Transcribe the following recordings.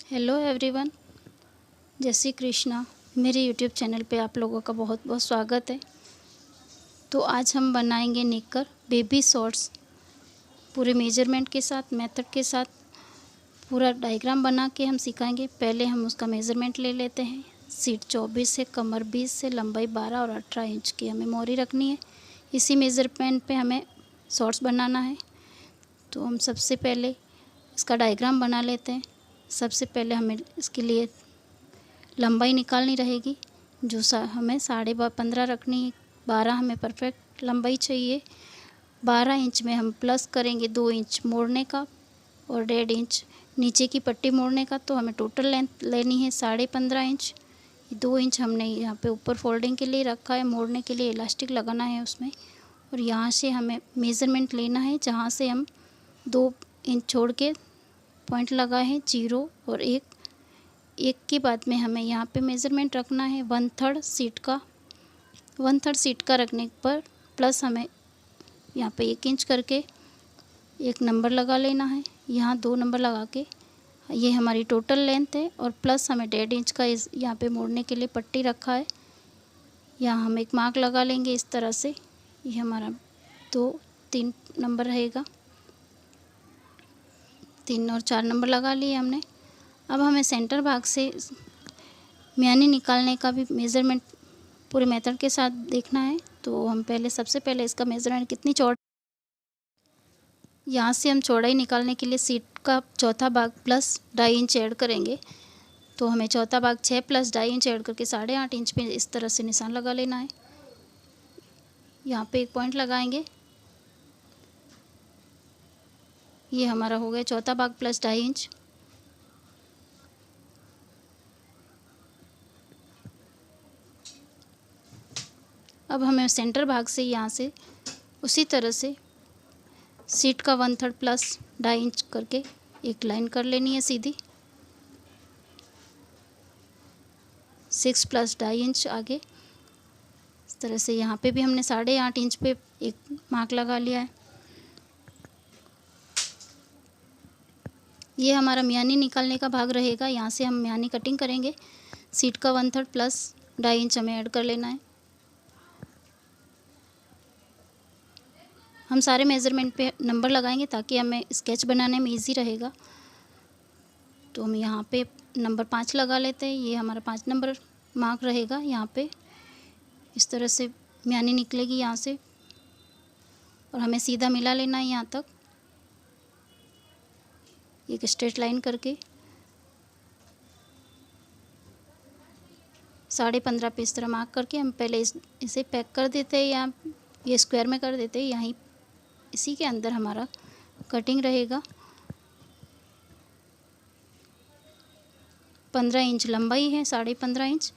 Hello everyone, जय श्री कृष्णा। मेरे YouTube channel पे आप लोगों का बहुत बहुत स्वागत है। तो आज हम बनाएंगे निकर बेबी शॉर्ट्स पूरे मेजरमेंट के साथ, मेथड के साथ पूरा डायग्राम बना के हम सिखाएंगे। पहले हम उसका मेज़रमेंट ले लेते हैं। सीट 24 है, कमर 20 से, लंबाई 12 और 18 इंच की हमें मोरी रखनी है। इसी मेज़रमेंट पे हमें शॉर्ट्स बनाना है। तो हम सबसे पहले इसका डायग्राम बना लेते हैं। सबसे पहले हमें इसके लिए लंबाई निकालनी रहेगी, जो हमें 15.5 रखनी है। 12 हमें परफेक्ट लंबाई चाहिए। 12 इंच में हम प्लस करेंगे 2 इंच मोड़ने का और 1.5 इंच नीचे की पट्टी मोड़ने का। तो हमें टोटल लेंथ लेनी है 15.5 इंच। 2 इंच हमने यहाँ पे ऊपर फोल्डिंग के लिए रखा है, मोड़ने के लिए इलास्टिक लगाना है उसमें। और यहाँ से हमें मेज़रमेंट लेना है, जहाँ से हम 2 इंच छोड़ के पॉइंट लगाए हैं, 0 और 1 के बाद में हमें यहाँ पे मेज़रमेंट रखना है 1/3 सीट का। 1/3 सीट का रखने पर प्लस हमें यहाँ पे 1 इंच करके एक नंबर लगा लेना है। यहाँ 2 नंबर लगा के ये हमारी टोटल लेंथ है। और प्लस हमें 1.5 इंच का इस यहाँ पे मोड़ने के लिए पट्टी रखा है। यहाँ हम एक मार्क लगा लेंगे इस तरह से। ये हमारा 2-3 नंबर रहेगा। 3 और 4 नंबर लगा लिए हमने। अब हमें सेंटर भाग से म्यानी निकालने का भी मेज़रमेंट पूरे मेथड के साथ देखना है। तो हम सबसे पहले इसका मेज़रमेंट कितनी यहाँ से हम चौड़ाई निकालने के लिए सीट का चौथा भाग प्लस 2.5 इंच ऐड करेंगे। तो हमें चौथा भाग 6 प्लस 2.5 इंच ऐड करके 8.5 इंच पे इस तरह से निशान लगा लेना है। यहाँ पे एक पॉइंट लगाएंगे। ये हमारा हो गया चौथा भाग प्लस 2.5 इंच। अब हमें सेंटर भाग से यहाँ से उसी तरह से सीट का 1/3 प्लस 2.5 इंच करके एक लाइन कर लेनी है सीधी। 6 प्लस 2.5 इंच आगे इस तरह से। यहाँ पे भी हमने 8.5 इंच पे एक मार्क लगा लिया है। ये हमारा म्यानी निकालने का भाग रहेगा। यहाँ से हम म्यानी कटिंग करेंगे। सीट का 1/3 प्लस 2.5 इंच हमें ऐड कर लेना है। हम सारे मेज़रमेंट पे नंबर लगाएंगे ताकि हमें स्केच बनाने में इजी रहेगा। तो हम यहाँ पे नंबर 5 लगा लेते हैं। ये हमारा 5 नंबर मार्क रहेगा। यहाँ पे इस तरह से म्यानी निकलेगी यहाँ से और हमें सीधा मिला लेना है यहाँ तक एक स्ट्रेट लाइन करके। 15.5 पे इस तरह मार्क करके हम पहले इसे पैक कर देते हैं या ये स्क्वायर में कर देते हैं। यहीं इसी के अंदर हमारा कटिंग रहेगा। 15 इंच लंबाई है, 15.5 इंच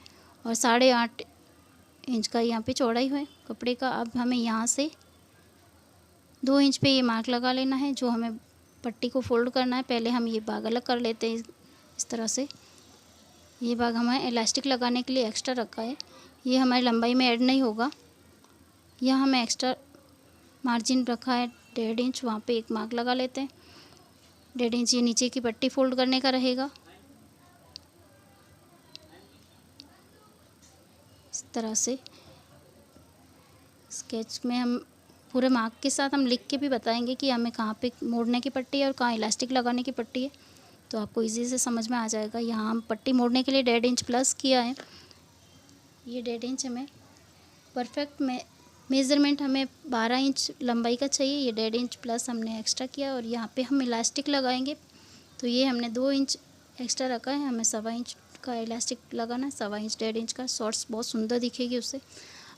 और 8.5 इंच का यहाँ पे चौड़ाई है कपड़े का। अब हमें यहाँ से 2 इंच पे ये मार्क लगा लेना है, जो हमें पट्टी को फोल्ड करना है। पहले हम ये भाग अलग कर लेते हैं इस तरह से। ये भाग हमें इलास्टिक लगाने के लिए एक्स्ट्रा रखा है, ये हमारी लंबाई में ऐड नहीं होगा। यहाँ हमें एक्स्ट्रा मार्जिन रखा है 1.5 इंच, वहाँ पे एक मार्क लगा लेते हैं। 1.5 इंच ये नीचे की पट्टी फोल्ड करने का रहेगा इस तरह से। स्केच में हम पूरे मार्क के साथ हम लिख के भी बताएंगे कि हमें कहाँ पे मोड़ने की पट्टी है और कहाँ इलास्टिक लगाने की पट्टी है, तो आपको इजी से समझ में आ जाएगा। यहाँ हम पट्टी मोड़ने के लिए 1.5 इंच प्लस किया है। ये 1.5 इंच हमें परफेक्ट में मेज़रमेंट हमें 12 इंच लंबाई का चाहिए। ये 1.5 इंच प्लस हमने एक्स्ट्रा किया और यहाँ पे हम इलास्टिक लगाएंगे। तो ये हमने 2 इंच एक्स्ट्रा रखा है, हमें 1.25 इंच का इलास्टिक लगाना है। 1.25 इंच 1.5 इंच का शॉर्ट्स बहुत सुंदर दिखेगी उससे।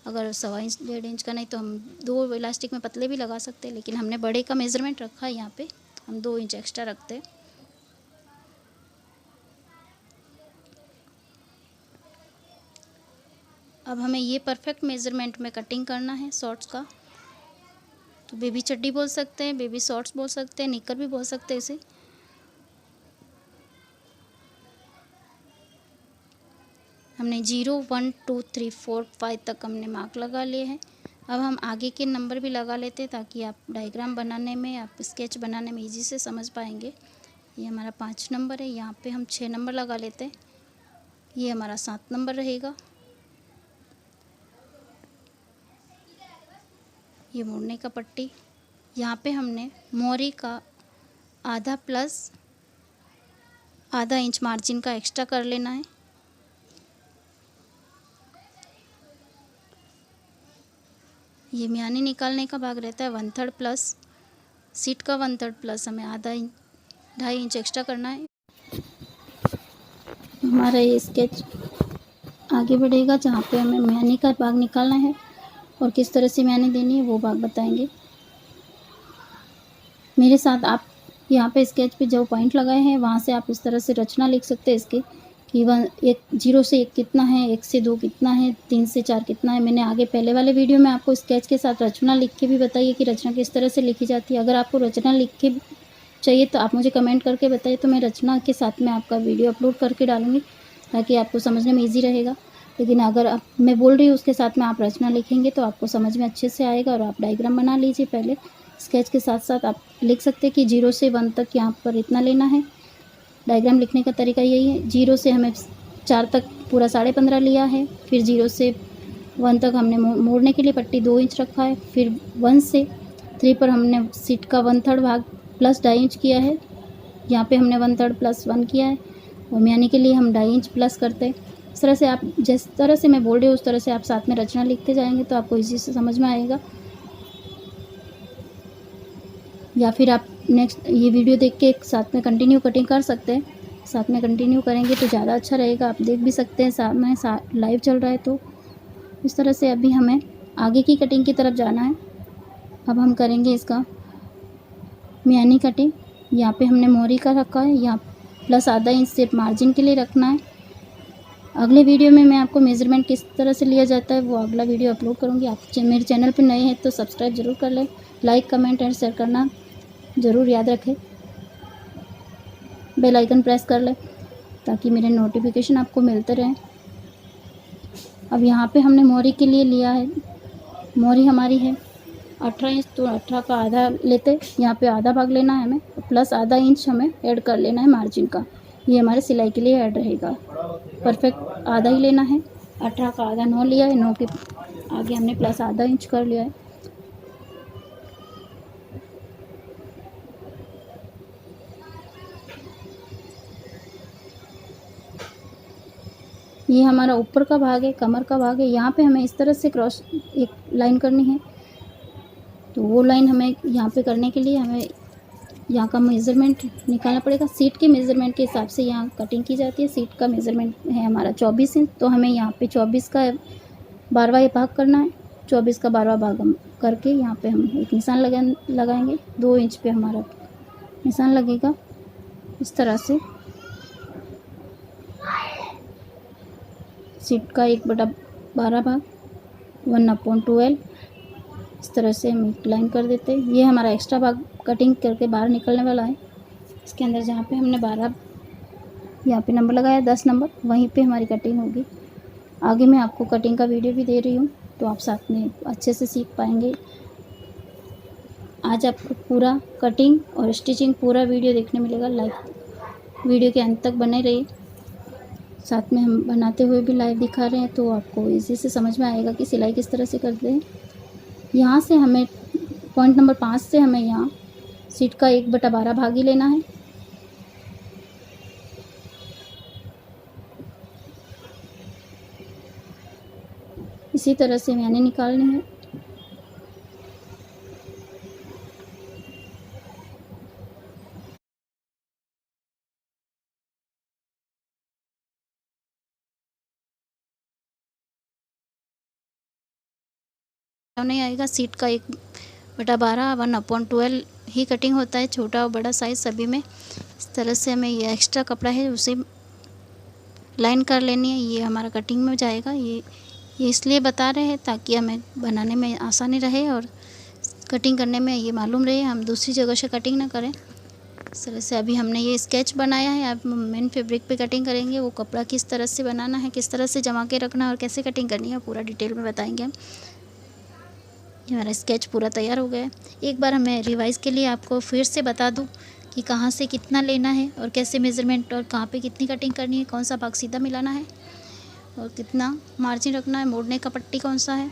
अगर 1.25 इंच 1.5 इंच का नहीं तो हम 2 इलास्टिक में पतले भी लगा सकते हैं, लेकिन हमने बड़े का मेज़रमेंट रखा है। यहाँ पे हम 2 इंच एक्स्ट्रा रखते हैं। अब हमें ये परफेक्ट मेज़रमेंट में कटिंग करना है शॉर्ट्स का। तो बेबी चड्डी बोल सकते हैं, बेबी शॉर्ट्स बोल सकते हैं, निकर भी बोल सकते हैं इसे। हमने 0 1 2 3 4 5 तक हमने मार्क लगा लिए हैं। अब हम आगे के नंबर भी लगा लेते हैं ताकि आप डायग्राम बनाने में, आप स्केच बनाने में इजी से समझ पाएंगे। ये हमारा 5 नंबर है, यहाँ पे हम 6 नंबर लगा लेते हैं। ये हमारा 7 नंबर रहेगा। ये मोड़ने का पट्टी, यहाँ पे हमने मोरी का आधा प्लस आधा इंच मार्जिन का एक्स्ट्रा कर लेना है। ये म्यानी निकालने का भाग रहता है 1/3 प्लस, सीट का 1/3 प्लस हमें आधा इंच 2.5 इंच एक्स्ट्रा करना है। हमारा ये स्केच आगे बढ़ेगा, जहाँ पे हमें म्यानी का भाग निकालना है और किस तरह से म्यानी देनी है वो भाग बताएंगे। मेरे साथ आप यहाँ पे स्केच पे जो पॉइंट लगाए हैं वहाँ से आप इस तरह से रचना लिख सकते हैं इसकी कि 0 से 1 कितना है, 1 से 2 कितना है, 3 से 4 कितना है। मैंने आगे पहले वाले वीडियो में आपको स्केच के साथ रचना लिख के भी बताई है कि रचना किस तरह से लिखी जाती है। अगर आपको रचना लिख के चाहिए तो आप मुझे कमेंट करके बताइए, तो मैं रचना के साथ में आपका वीडियो अपलोड करके डालूँगी ताकि आपको समझने में ईजी रहेगा। लेकिन अगर आप मैं बोल रही हूँ उसके साथ में आप रचना लिखेंगे तो आपको समझ में अच्छे से आएगा। और आप डायग्राम बना लीजिए पहले, स्केच के साथ साथ आप लिख सकते हैं कि 0 से 1 तक यहाँ पर इतना लेना है। डायग्राम लिखने का तरीका यही है। 0 से हमें 4 तक पूरा 15.5 लिया है, फिर 0 से 1 तक हमने मोड़ने के लिए पट्टी 2 इंच रखा है, फिर 1 से 3 पर हमने सीट का 1/3 भाग प्लस 2.5 इंच किया है। यहाँ पे हमने 1/3 प्लस 1 किया है और म्यानी के लिए हम 2.5 इंच प्लस करते हैं। इस तरह से आप जिस तरह से मैं बोल रही हूँ उस तरह से आप साथ में रचना लिखते जाएंगे तो आपको इजी से समझ में आएगा। या फिर आप नेक्स्ट ये वीडियो देख के एक साथ में कंटिन्यू कटिंग कर सकते हैं। साथ में कंटिन्यू करेंगे तो ज़्यादा अच्छा रहेगा, आप देख भी सकते हैं साथ में लाइव चल रहा है। तो इस तरह से अभी हमें आगे की कटिंग की तरफ जाना है। अब हम करेंगे इसका म्यानी कटिंग। यहाँ पे हमने मोरी का रखा है, यहाँ प्लस आधा इंच सिर्फ मार्जिन के लिए रखना है। अगले वीडियो में मैं आपको मेज़रमेंट किस तरह से लिया जाता है वो अगला वीडियो अपलोड करूँगी। आप मेरे चैनल पर नए हैं तो सब्सक्राइब ज़रूर कर लें, लाइक कमेंट एंड शेयर करना ज़रूर याद रखें। बेल आइकन प्रेस कर लें ताकि मेरे नोटिफिकेशन आपको मिलते रहें। अब यहाँ पे हमने मोरी के लिए लिया है, मोरी हमारी है 18 इंच, तो 18 का आधा लेते, यहाँ पे आधा भाग लेना है हमें, प्लस आधा इंच हमें ऐड कर लेना है मार्जिन का। ये हमारे सिलाई के लिए ऐड रहेगा। परफेक्ट आधा ही लेना है, 18 का आधा 9 लिया है, 9 के आगे हमने प्लस आधा इंच कर लिया है। ये हमारा ऊपर का भाग है, कमर का भाग है। यहाँ पे हमें इस तरह से क्रॉस एक लाइन करनी है, तो वो लाइन हमें यहाँ पे करने के लिए हमें यहाँ का मेज़रमेंट निकालना पड़ेगा। सीट के मेज़रमेंट के हिसाब से यहाँ कटिंग की जाती है। सीट का मेज़रमेंट है हमारा 24 इंच, तो हमें यहाँ पे 24 का 12वां भाग करना है। 24 का 12वां भाग हम करके यहाँ पे हम एक निशान लगाएंगे। 2 इंच पे हमारा निशान लगेगा इस तरह से। सीट का 1/12 भाग 1/12 इस तरह से हम एक लाइन कर देते हैं। ये हमारा एक्स्ट्रा भाग कटिंग करके बाहर निकलने वाला है। इसके अंदर जहाँ पे हमने 12 यहाँ पे नंबर लगाया 10 नंबर, वहीं पे हमारी कटिंग होगी। आगे मैं आपको कटिंग का वीडियो भी दे रही हूँ तो आप साथ में अच्छे से सीख पाएंगे। आज आपको पूरा कटिंग और स्टिचिंग पूरा वीडियो देखने मिलेगा। लाइव वीडियो के अंत तक बने रहिए। साथ में हम बनाते हुए भी लाइव दिखा रहे हैं तो आपको इजी से समझ में आएगा कि सिलाई किस तरह से करते हैं। यहाँ से हमें पॉइंट नंबर 5 से हमें यहाँ सीट का 1/12 भाग ही लेना है। इसी तरह से मैंने निकालनी है। नहीं आएगा, सीट का 1/12 1/12 ही कटिंग होता है, छोटा और बड़ा साइज़ सभी में। इस तरह से हमें ये एक्स्ट्रा कपड़ा है उसे लाइन कर लेनी है। ये हमारा कटिंग में जाएगा। ये इसलिए बता रहे हैं ताकि हमें बनाने में आसानी रहे और कटिंग करने में ये मालूम रहे, हम दूसरी जगह से कटिंग ना करें। इस तरह से अभी हमने ये स्केच बनाया है। अब मेन फैब्रिक पे कटिंग करेंगे। वो कपड़ा किस तरह से बनाना है, किस तरह से जमा के रखना है और कैसे कटिंग करनी है पूरा डिटेल में बताएंगे हम। ये हमारा स्केच पूरा तैयार हो गया है। एक बार हमें रिवाइज़ के लिए आपको फिर से बता दूं कि कहाँ से कितना लेना है और कैसे मेज़रमेंट और कहाँ पे कितनी कटिंग करनी है, कौन सा भाग सीधा मिलाना है और कितना मार्जिन रखना है, मोड़ने का पट्टी कौन सा है,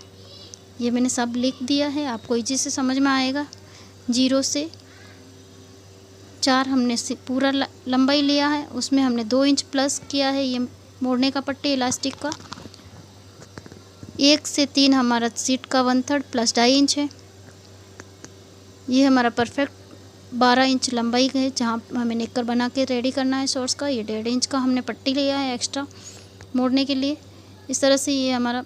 ये मैंने सब लिख दिया है। आपको इजी से समझ में आएगा। 0 से 4 हमने पूरा लंबाई लिया है, उसमें हमने 2 इंच प्लस किया है ये मोड़ने का पट्टी इलास्टिक का। 1 से 3 हमारा सीट का 1/3 प्लस 2.5 इंच है। ये हमारा परफेक्ट 12 इंच लंबाई है जहाँ हमें नेकर बना के रेडी करना है शॉर्ट्स का। ये 1.5 इंच का हमने पट्टी लिया है एक्स्ट्रा मोड़ने के लिए। इस तरह से ये हमारा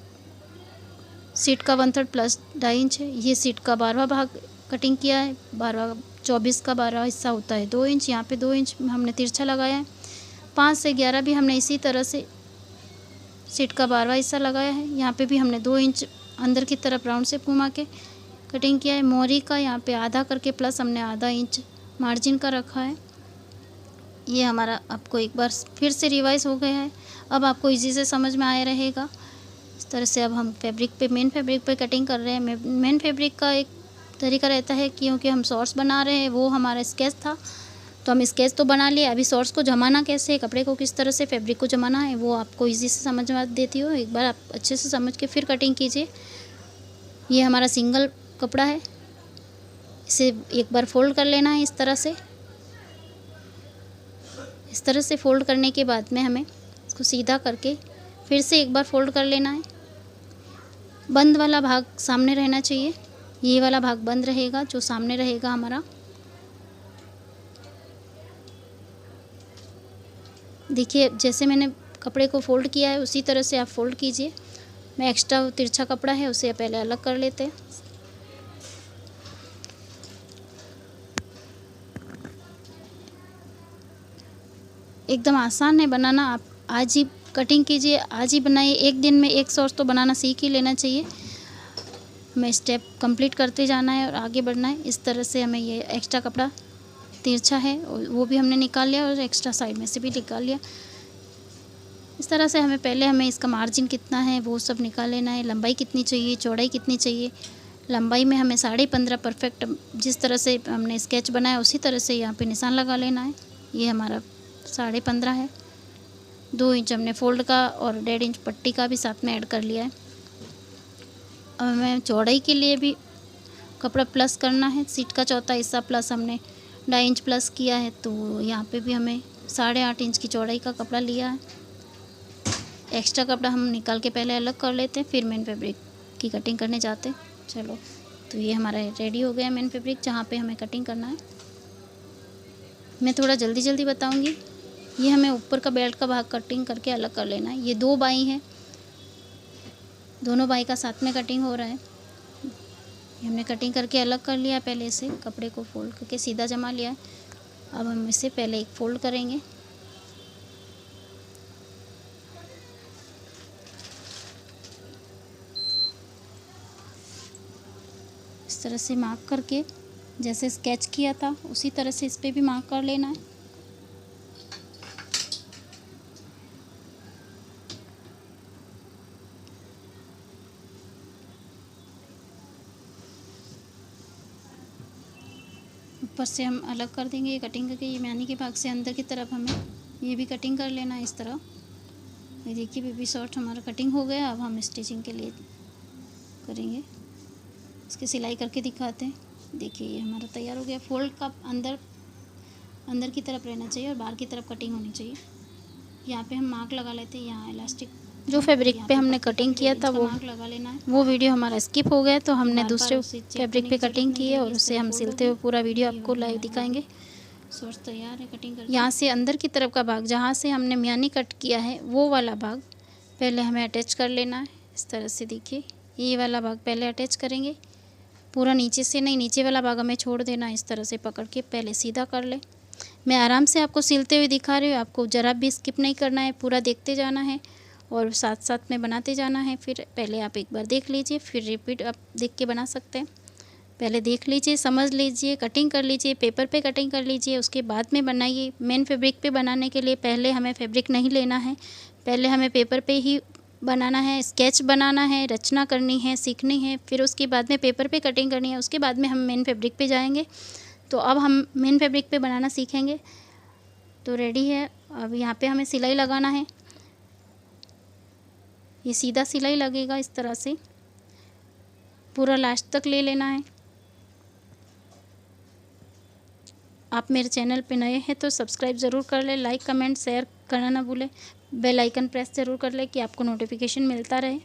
सीट का 1/3 प्लस 2.5 इंच है। ये सीट का 12वां भाग कटिंग किया है। 24 का 12 हिस्सा होता है 2 इंच। यहाँ पे 2 इंच हमने तिरछा लगाया है। 5 से 11 भी हमने इसी तरह से सीट का 12वां हिस्सा लगाया है। यहाँ पे भी हमने 2 इंच अंदर की तरफ राउंड से घुमा के कटिंग किया है। मोहरी का यहाँ पे आधा करके प्लस हमने आधा इंच मार्जिन का रखा है। ये हमारा आपको एक बार फिर से रिवाइज हो गया है। अब आपको इजी से समझ में आया रहेगा। इस तरह से अब हम फैब्रिक पे मेन फैब्रिक पे कटिंग कर रहे हैं। मेन फैब्रिक का एक तरीका रहता है क्योंकि हम शॉर्ट्स बना रहे हैं, वो हमारा स्केच था तो हम स्केच तो बना लिए। अभी शॉर्ट्स को जमाना कैसे है, कपड़े को किस तरह से फैब्रिक को जमाना है, वो आपको इजी से समझ में देती हो। एक बार आप अच्छे से समझ के फिर कटिंग कीजिए। ये हमारा सिंगल कपड़ा है, इसे एक बार फोल्ड कर लेना है इस तरह से। इस तरह से फोल्ड करने के बाद में हमें इसको सीधा करके फिर से एक बार फोल्ड कर लेना है। बंद वाला भाग सामने रहना चाहिए। ये वाला भाग बंद रहेगा, जो सामने रहेगा हमारा। देखिए जैसे मैंने कपड़े को फोल्ड किया है उसी तरह से आप फोल्ड कीजिए। मैं एक्स्ट्रा तिरछा कपड़ा है उसे पहले अलग कर लेते हैं। एकदम आसान है बनाना। आप आज ही कटिंग कीजिए, आज ही बनाइए। एक दिन में एक शॉर्ट्स तो बनाना सीख ही लेना चाहिए। हमें स्टेप कंप्लीट करते जाना है और आगे बढ़ना है। इस तरह से हमें ये एक्स्ट्रा कपड़ा तिरछा है वो भी हमने निकाल लिया और एक्स्ट्रा साइड में से भी निकाल लिया। इस तरह से हमें इसका मार्जिन कितना है वो सब निकाल लेना है। लंबाई कितनी चाहिए, चौड़ाई कितनी चाहिए। लंबाई में हमें 15.5 परफेक्ट जिस तरह से हमने स्केच बनाया उसी तरह से यहाँ पे निशान लगा लेना है। ये हमारा 15.5 है। 2 इंच हमने फोल्ड का और 1.5 इंच पट्टी का भी साथ में ऐड कर लिया है। अब हमें चौड़ाई के लिए भी कपड़ा प्लस करना है। सीट का चौथा हिस्सा प्लस हमने 2.5 इंच प्लस किया है, तो यहाँ पे भी हमें 8.5 इंच की चौड़ाई का कपड़ा लिया है। एक्स्ट्रा कपड़ा हम निकाल के पहले अलग कर लेते हैं, फिर मेन फैब्रिक की कटिंग करने जाते हैं। चलो, तो ये हमारा रेडी हो गया मेन फैब्रिक जहाँ पे हमें कटिंग करना है। मैं थोड़ा जल्दी जल्दी बताऊँगी। ये हमें ऊपर का बेल्ट का भाग कटिंग करके अलग कर लेना है। ये 2 बाई हैं, दोनों बाई का साथ में कटिंग हो रहा है। हमने कटिंग करके अलग कर लिया। पहले इसे कपड़े को फोल्ड करके सीधा जमा लिया है। अब हम इसे पहले एक फोल्ड करेंगे। इस तरह से मार्क करके जैसे स्केच किया था उसी तरह से इस पे भी मार्क कर लेना है। ऊपर से हम अलग कर देंगे ये कटिंग करके। ये म्यानी के भाग से अंदर की तरफ हमें ये भी कटिंग कर लेना है इस तरह। ये देखिए बेबी शॉर्ट हमारा कटिंग हो गया। अब हम स्टिचिंग के लिए करेंगे, इसकी सिलाई करके दिखाते हैं। देखिए ये हमारा तैयार हो गया। फोल्ड का अंदर की तरफ रहना चाहिए और बाहर की तरफ कटिंग होनी चाहिए। यहाँ पे हम मार्क लगा लेते हैं। यहाँ इलास्टिक जो फैब्रिक पे हमने कटिंग किया था वो मार्क लगा लेना है। वो वीडियो हमारा स्किप हो गया तो हमने दूसरे फैब्रिक पे कटिंग की है और उसे हम सिलते हुए पूरा वीडियो आपको लाइव दिखाएंगे। शॉर्ट्स तैयार है कटिंग करके। यहाँ से अंदर की तरफ का भाग जहाँ से हमने म्यानी कट किया है वो वाला भाग पहले हमें अटैच कर लेना है। इस तरह से देखिए ये वाला भाग पहले अटैच करेंगे। पूरा नीचे से नहीं, नीचे वाला भाग हमें छोड़ देना। इस तरह से पकड़ के पहले सीधा कर ले। मैं आराम से आपको सिलते हुए दिखा रही हूँ, आपको ज़रा भी स्किप नहीं करना है, पूरा देखते जाना है और साथ साथ में बनाते जाना है। फिर पहले आप एक बार देख लीजिए, फिर रिपीट आप देख के बना सकते हैं। पहले देख लीजिए, समझ लीजिए, कटिंग कर लीजिए, पेपर पे कटिंग कर लीजिए, उसके बाद में बनाइए। मेन फैब्रिक पे बनाने के लिए पहले हमें फैब्रिक नहीं लेना है, पहले हमें पेपर पे ही बनाना है, स्केच बनाना है, रचना करनी है, सीखनी है। फिर उसके बाद में पेपर पे कटिंग करनी है, उसके बाद में हम मेन फैब्रिक पे जाएंगे। तो अब हम मेन फैब्रिक पे बनाना सीखेंगे। तो रेडी है। अब यहाँ पे हमें सिलाई लगाना है। ये सीधा सिलाई लगेगा, इस तरह से पूरा लास्ट तक ले लेना है। आप मेरे चैनल पे नए हैं तो सब्सक्राइब ज़रूर कर लें, लाइक कमेंट शेयर करना ना भूलें, बेल आइकन प्रेस ज़रूर कर लें कि आपको नोटिफिकेशन मिलता रहे।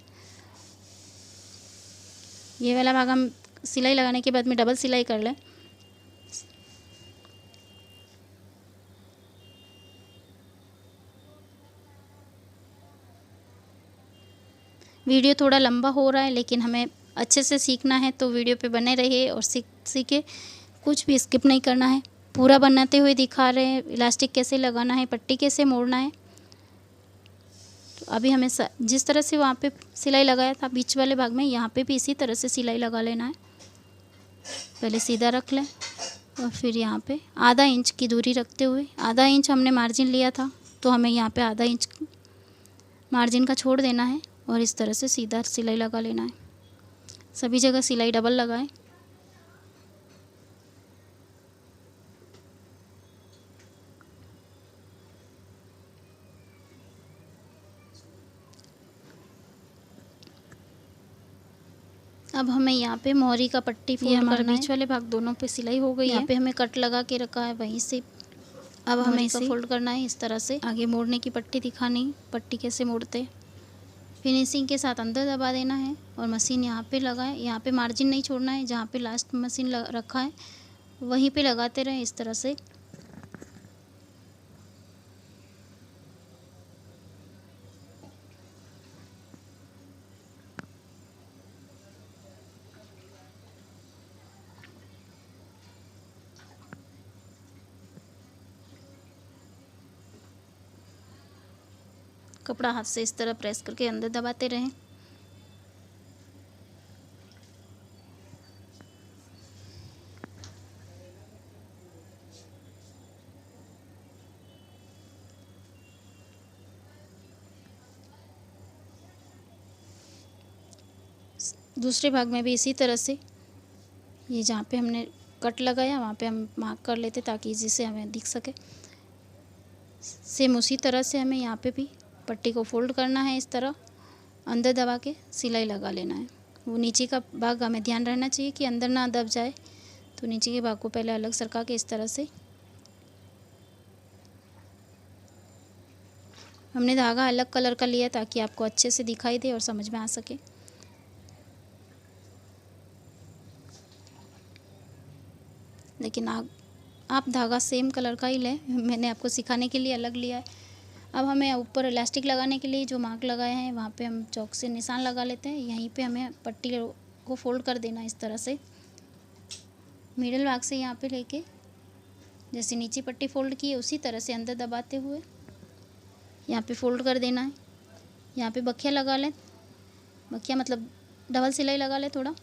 ये वाला भाग हम सिलाई लगाने के बाद में डबल सिलाई कर लें। वीडियो थोड़ा लंबा हो रहा है, लेकिन हमें अच्छे से सीखना है, तो वीडियो पे बने रहिए और सीखे, कुछ भी स्किप नहीं करना है। पूरा बनाते हुए दिखा रहे हैं, इलास्टिक कैसे लगाना है, पट्टी कैसे मोड़ना है। तो अभी हमें जिस तरह से वहाँ पे सिलाई लगाया था बीच वाले भाग में, यहाँ पे भी इसी तरह से सिलाई लगा लेना है। पहले सीधा रख लें और फिर यहाँ पे आधा इंच की दूरी रखते हुए, आधा इंच हमने मार्जिन लिया था, तो हमें यहाँ पे आधा इंच मार्जिन का छोड़ देना है और इस तरह से सीधा सिलाई लगा लेना है। सभी जगह सिलाई डबल लगाएं। अब हमें यहाँ पे मोहरी का पट्टी फोल्ड करना है। बीच वाले भाग दोनों पे सिलाई हो गई है। यहाँ पे हमें कट लगा के रखा है, वहीं से अब हमें इसे फोल्ड करना है इस तरह से। आगे मोड़ने की पट्टी दिखानी, पट्टी कैसे मोड़ते, फिनिशिंग के साथ अंदर दबा देना है और मशीन यहाँ पे लगाएं। यहाँ पे मार्जिन नहीं छोड़ना है, जहाँ पे लास्ट मशीन रखा है वहीं पे लगाते रहें इस तरह से। कपड़ा हाथ से इस तरह प्रेस करके अंदर दबाते रहें। दूसरे भाग में भी इसी तरह से, ये जहाँ पे हमने कट लगाया वहाँ पे हम मार्क कर लेते ताकि इजी से हमें दिख सके। सेम उसी तरह से हमें यहाँ पे भी पट्टी को फोल्ड करना है, इस तरह अंदर दबा के सिलाई लगा लेना है। वो नीचे का भाग हमें ध्यान रहना चाहिए कि अंदर ना दब जाए, तो नीचे के भाग को पहले अलग सरका के इस तरह से। हमने धागा अलग कलर का लिया ताकि आपको अच्छे से दिखाई दे और समझ में आ सके। लेकिन आप धागा सेम कलर का ही लें, मैंने आपको सिखाने के लिए अलग लिया है। अब हमें ऊपर इलास्टिक लगाने के लिए जो मार्क लगाए हैं वहाँ पे हम चौक से निशान लगा लेते हैं। यहीं पे हमें पट्टी को फोल्ड कर देना इस तरह से, मिडल भाग से यहाँ पे लेके जैसे नीचे पट्टी फोल्ड की है उसी तरह से अंदर दबाते हुए यहाँ पे फोल्ड कर देना है। यहाँ पे बखिया लगा लें, बखिया मतलब डबल सिलाई लगा लें, थोड़ा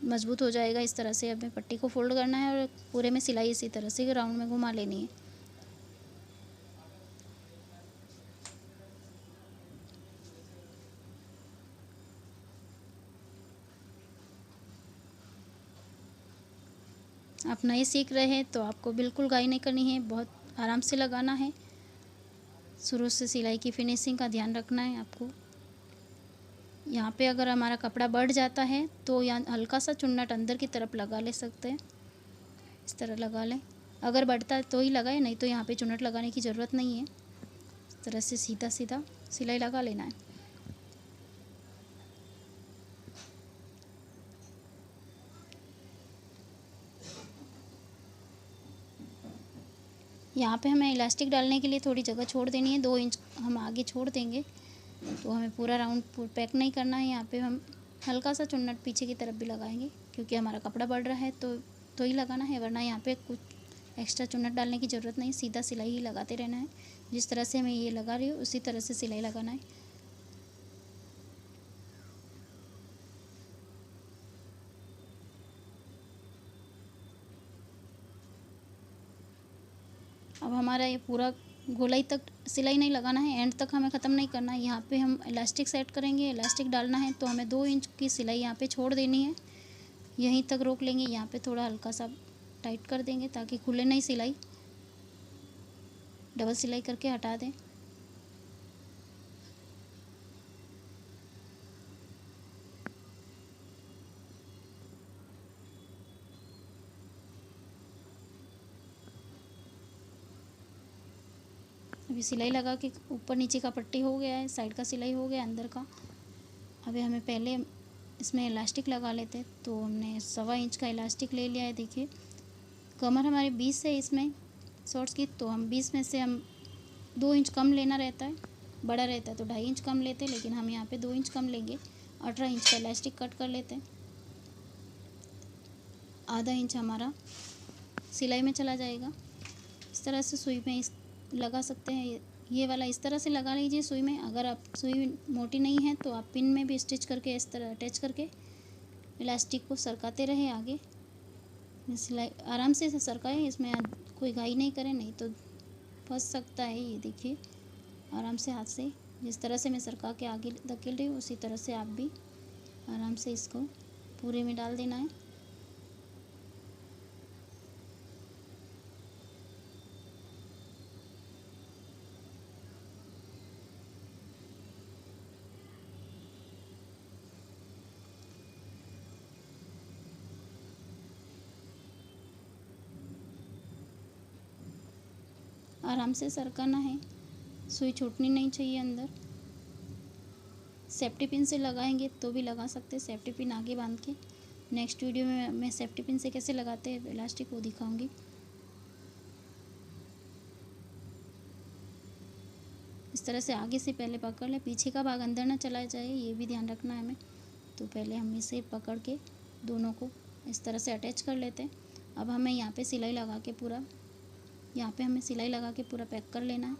मजबूत हो जाएगा। इस तरह से हमें पट्टी को फोल्ड करना है और पूरे में सिलाई इसी तरह से राउंड में घुमा लेनी है। आप नए सीख रहे हैं तो आपको बिल्कुल घाई नहीं करनी है, बहुत आराम से लगाना है। शुरू से सिलाई की फिनिशिंग का ध्यान रखना है आपको। यहाँ पे अगर हमारा कपड़ा बढ़ जाता है तो यहाँ हल्का सा चुन्नट अंदर की तरफ लगा ले सकते हैं, इस तरह लगा लें। अगर बढ़ता है तो ही लगाए, नहीं तो यहाँ पे चुन्नट लगाने की ज़रूरत नहीं है। इस तरह से सीधा सीधा सिलाई लगा लेना है। यहाँ पे हमें इलास्टिक डालने के लिए थोड़ी जगह छोड़ देनी है, 2 इंच हम आगे छोड़ देंगे। तो हमें पूरा राउंड पैक नहीं करना है। यहाँ पे हम हल्का सा चुन्नट पीछे की तरफ भी लगाएंगे, क्योंकि हमारा कपड़ा बढ़ रहा है तो ही लगाना है, वरना यहाँ पे कुछ एक्स्ट्रा चुन्नट डालने की ज़रूरत नहीं, सीधा सिलाई ही लगाते रहना है। जिस तरह से मैं ये लगा रही हूँ उसी तरह से सिलाई लगाना है। अब हमारा ये पूरा गोलाई तक सिलाई नहीं लगाना है, एंड तक हमें ख़त्म नहीं करना है। यहाँ पे हम इलास्टिक सेट करेंगे, इलास्टिक डालना है तो हमें 2 इंच की सिलाई यहाँ पे छोड़ देनी है, यहीं तक रोक लेंगे। यहाँ पे थोड़ा हल्का सा टाइट कर देंगे ताकि खुले नहीं सिलाई। डबल सिलाई करके हटा दें। अभी सिलाई लगा के ऊपर नीचे का पट्टी हो गया है, साइड का सिलाई हो गया, अंदर का। अभी हमें पहले इसमें इलास्टिक लगा लेते हैं। तो हमने 1.25 इंच का इलास्टिक ले लिया है। देखिए कमर हमारी 20 है इसमें शॉर्ट्स की, तो हम 20 में से हम 2 इंच कम लेना रहता है। बड़ा रहता है तो 2.5 इंच कम लेते हैं, लेकिन हम यहाँ पे 2 इंच कम लेंगे। 18 इंच का इलास्टिक कट कर लेते हैं। आधा इंच हमारा सिलाई में चला जाएगा। इस तरह से सुई में लगा सकते हैं। ये वाला इस तरह से लगा लीजिए सुई में। अगर आप सुई मोटी नहीं है तो आप पिन में भी स्टिच करके इस तरह अटैच करके इलास्टिक को सरकाते रहे आगे। सिलाई आराम से सरकाएं, इसमें कोई घाई नहीं करें, नहीं तो फंस सकता है। ये देखिए आराम से हाथ से जिस तरह से मैं सरका के आगे धकेल रही हूँ उसी तरह से आप भी आराम से इसको पूरे में डाल देना है। आराम से सरकाना है, सुई छूटनी नहीं चाहिए अंदर। सेफ्टी पिन से लगाएंगे तो भी लगा सकते हैं, सेफ्टी पिन आगे बांध के। नेक्स्ट वीडियो में मैं सेफ्टी पिन से कैसे लगाते हैं इलास्टिक वो दिखाऊंगी। इस तरह से आगे से पहले पकड़ ले, पीछे का भाग अंदर ना चला जाए, ये भी ध्यान रखना है हमें। तो पहले हम इसे पकड़ के दोनों को इस तरह से अटैच कर लेते हैं। अब हमें यहाँ पे सिलाई लगा के पूरा पैक कर लेना है।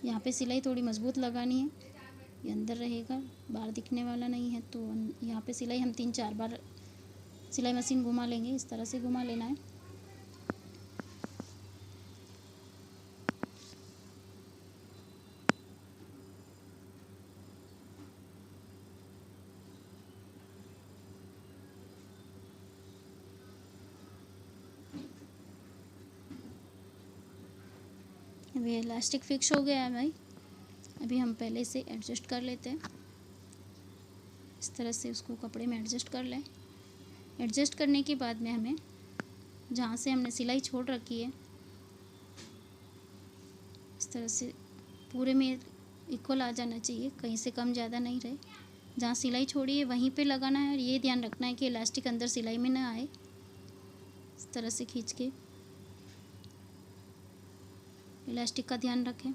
यहाँ पे सिलाई थोड़ी मज़बूत लगानी है, ये अंदर रहेगा, बाहर दिखने वाला नहीं है। तो यहाँ पे सिलाई हम 3-4 बार सिलाई मशीन घुमा लेंगे। इस तरह से घुमा लेना है। अभी इलास्टिक फिक्स हो गया है भाई। अभी हम पहले से एडजस्ट कर लेते हैं। इस तरह से उसको कपड़े में एडजस्ट कर लें। एडजस्ट करने के बाद में हमें जहाँ से हमने सिलाई छोड़ रखी है इस तरह से पूरे में इक्वल आ जाना चाहिए, कहीं से कम ज़्यादा नहीं रहे। जहाँ सिलाई छोड़ी है वहीं पे लगाना है और ये ध्यान रखना है कि इलास्टिक अंदर सिलाई में ना आए। इस तरह से खींच के इलास्टिक का ध्यान रखें।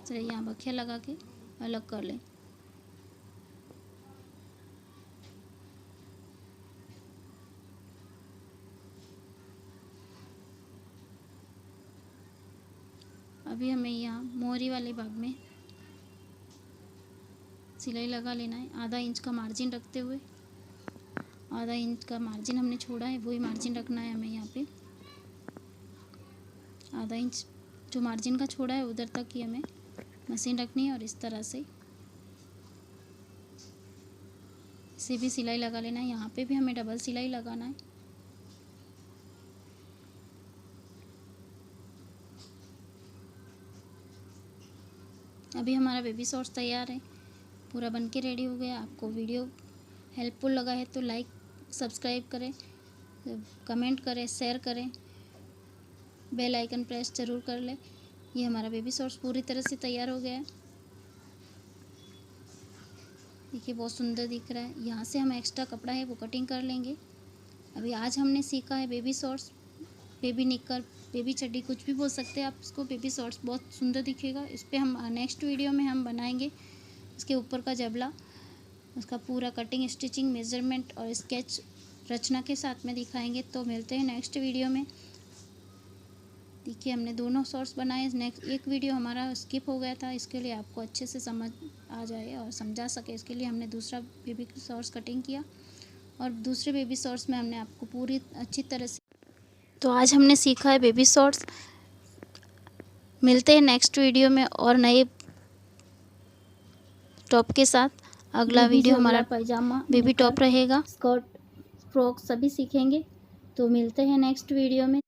चलिए यहाँ बखिया लगा के अलग कर लें। अभी हमें यहाँ मोहरी वाले भाग में सिलाई लगा लेना है। आधा इंच का मार्जिन रखते हुए, आधा इंच का मार्जिन हमने छोड़ा है वही मार्जिन रखना है हमें। यहाँ पे आधा इंच जो मार्जिन का छोड़ा है उधर तक ही हमें मशीन रखनी है और इस तरह से इसे भी सिलाई लगा लेना है। यहाँ पे भी हमें डबल सिलाई लगाना है। अभी हमारा बेबी शॉर्ट्स तैयार है, पूरा बन के रेडी हो गया। आपको वीडियो हेल्पफुल लगा है तो लाइक सब्सक्राइब करें, कमेंट करें, शेयर करें, बेल आइकन प्रेस ज़रूर कर लें। ये हमारा बेबी शॉर्ट्स पूरी तरह से तैयार हो गया है। देखिए बहुत सुंदर दिख रहा है। यहाँ से हम एक्स्ट्रा कपड़ा है वो कटिंग कर लेंगे। अभी आज हमने सीखा है बेबी शॉर्ट्स, बेबी निक्कर, बेबी चड्डी, कुछ भी बोल सकते हैं आप इसको। बेबी शॉर्ट्स बहुत सुंदर दिखेगा। इस पर हम नेक्स्ट वीडियो में हम बनाएंगे इसके ऊपर का जबला, उसका पूरा कटिंग, स्टिचिंग, मेजरमेंट और स्केच रचना के साथ में दिखाएंगे। तो मिलते हैं नेक्स्ट वीडियो में। देखिए हमने दोनों शॉर्ट्स बनाए। नेक्स्ट एक वीडियो हमारा स्किप हो गया था, इसके लिए आपको अच्छे से समझ आ जाए और समझा सके इसके लिए हमने दूसरा बेबी शॉर्ट्स कटिंग किया और दूसरे बेबी शॉर्ट्स में हमने आपको पूरी अच्छी तरह से। तो आज हमने सीखा है बेबी शॉर्ट्स। मिलते हैं नेक्स्ट वीडियो में और नए टॉप के साथ। अगला वीडियो हमारा पैजामा, बेबी टॉप रहेगा। स्कर्ट, फ्रॉक सभी सीखेंगे। तो मिलते हैं नेक्स्ट वीडियो में।